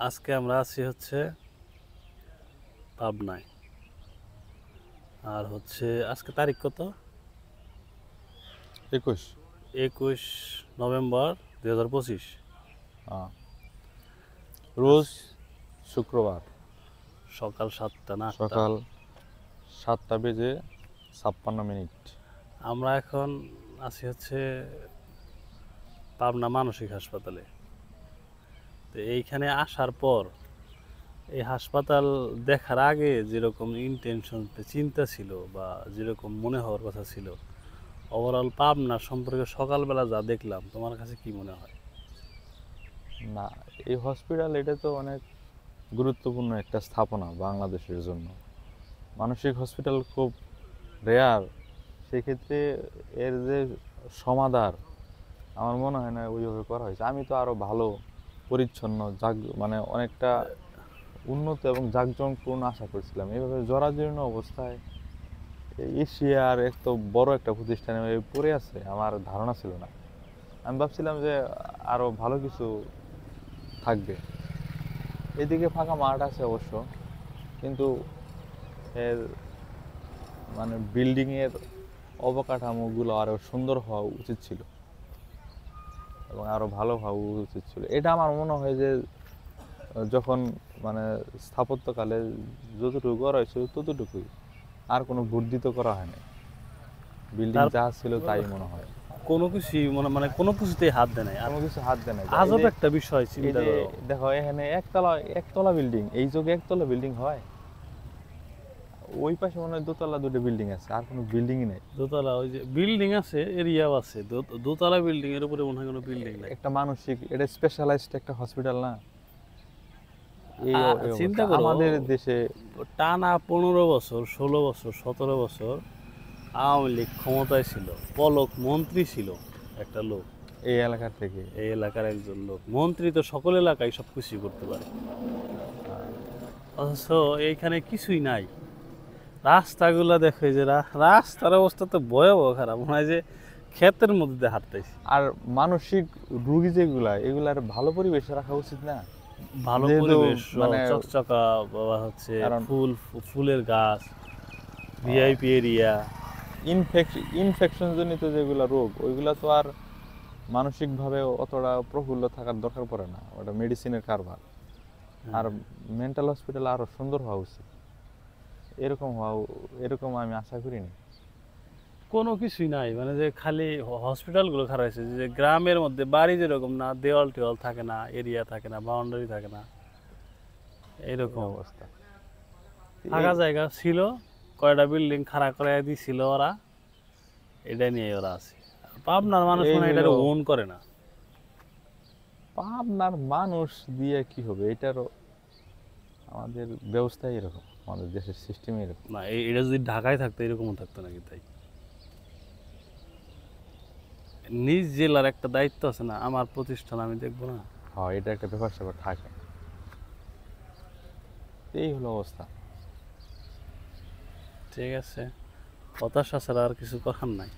আজকে আমরা আছি হচ্ছে পাবনায়। আর হচ্ছে আজকে তারিখ কত? 21। 21 নভেম্বর 2025। রোজ শুক্রবার সকাল 7টা না 8টা। সকাল 7:56 আমরা এখন আছি হচ্ছে পাবনা মানসিক হাসপাতালে। তো এইখানে আসার পর এই হাসপাতাল দেখার আগে যেরকম ইন্টেনশন চিন্তা ছিল বা যেরকম মনে হওয়ার কথা ছিল, ওভারঅল পাবনা সম্পর্কে সকালবেলা যা দেখলাম, তোমার কাছে কি মনে হয়? না, এই হসপিটাল এটা তো অনেক গুরুত্বপূর্ণ একটা স্থাপনা বাংলাদেশের জন্য। মানসিক হসপিটাল খুব রেয়ার, সেক্ষেত্রে এর যে সমাদর আমার মনে হয় না ওইভাবে করা হয়েছে। আমি তো আরো ভালো পরিচ্ছন্ন মানে অনেকটা উন্নত এবং জাঁকজমকপূর্ণ আশা করছিলাম। এইভাবে জরাজীর্ণ অবস্থায় এশিয়ার এত বড় একটা প্রতিষ্ঠানে পড়ে আছে আমার ধারণা ছিল না। আমি ভাবছিলাম যে আরো ভালো কিছু থাকবে। এদিকে ফাঁকা মাঠ আছে অবশ্য, কিন্তু এর মানে বিল্ডিং এর অবকাঠামোগুলো আরো সুন্দর হওয়া উচিত ছিল এবং আরো ভালো হওয়া উচিত ছিল। এটা আমার মনে হয় যে যখন মানে স্থাপত্যকালে যতটুকু করা হয়েছিল ততটুকুই, আর কোনো বর্ধিত করা হয়নি। বিল্ডিং তার যা ছিল তাই মনে হয়, কোনো কিছুই মানে কোনো কিছুতেই হাত দেয় নাই। আর কোনো কিছু হাত দেয় না। আজব একটা বিষয় এই চিন্তা যে করো। দেখো এখানে একতলা একতলা বিল্ডিং, এই যুগে একতলা বিল্ডিং হয়? ওই পাশে মনে হয় দোতলা দুটো বিল্ডিং আছে, আর কোনো বিল্ডিংই নেই। দোতলা ওই যে বিল্ডিং আছে, এরিয়াও আছে, দোতলা বিল্ডিং এর উপরে মনে হয় কোনো বিল্ডিং নাই। একটা মানসিক, এটা স্পেশালাইজড একটা হসপিটাল না? এই চিন্তা অবস্থা করো, আমাদের দেশে। টানা 15 বছর, 16 বছর, 17 বছর আওয়ামী লীগ ক্ষমতায় ছিল, পলক মন্ত্রী ছিল একটা লোক, এই এলাকার থেকে এই এলাকার একজন লোক। মন্ত্রী তো সকল এলাকায় সব কিছুই করতে পারে, অথচ এইখানে কিছুই নাই। রাস্তাগুলো দেখো, এই যে রাস্তার অবস্থা তো ভয়াবহ খারাপ, মনে হয় যে ক্ষেতের মধ্যে দিয়ে হাঁটতেছি। আর মানসিক রুগী যেগুলা, এগুলার ভালো পরিবেশে রাখা উচিত না? ভালো যেহেতু পরিবেশ, মানে চকচকা বা হচ্ছে কারণ ফুলের গাছ, ভিআইপি এরিয়া। ইনফেকশন জনিত যেগুলা রোগ, ওইগুলা তো আর মানসিকভাবে অতটা প্রফুল্ল থাকার দরকার পড়ে না, ওটা মেডিসিনের কারবার। আর মেন্টাল হসপিটাল আরো সুন্দর হওয়া উচিত, এরকম আমি আশা করিনি। কোনো কিছুই নাই, মানে যে খালি হসপিটালগুলো খারাপ হয়েছে। যে গ্রামের মধ্যে বাড়ি যেরকম না, দেওয়াল টেওয়াল থাকে না, এরিয়া থাকে না, বাউন্ডারি থাকে না, এই এরকম অবস্থা। ফাঁকা জায়গা ছিল, কয়টা বিল্ডিং খাড়া করে দিছিল ওরা, এটা নিয়ে ওরা আছে। পাবনার মানুষ এই মানে এটা হলো ওন করে না। পাবনার মানুষ দিয়ে কি হবে? এটারও আমাদের ব্যবস্থাই এরকম, আমাদের দেশের সিস্টেম এরকম। না, এটা যদি ঢাকায় থাকতো এরকমও থাকতো নাকি? তাই নিজ জেলার একটা দায়িত্ব আছে না, আমার প্রতিষ্ঠান আমি দেখবো না? হ্যাঁ, এটা একটা ব্যাপার স্যাপার থাকে। এই হলো অবস্থা। ঠিক আছে, হতাশা ছাড়া আর কিছু করার নাই।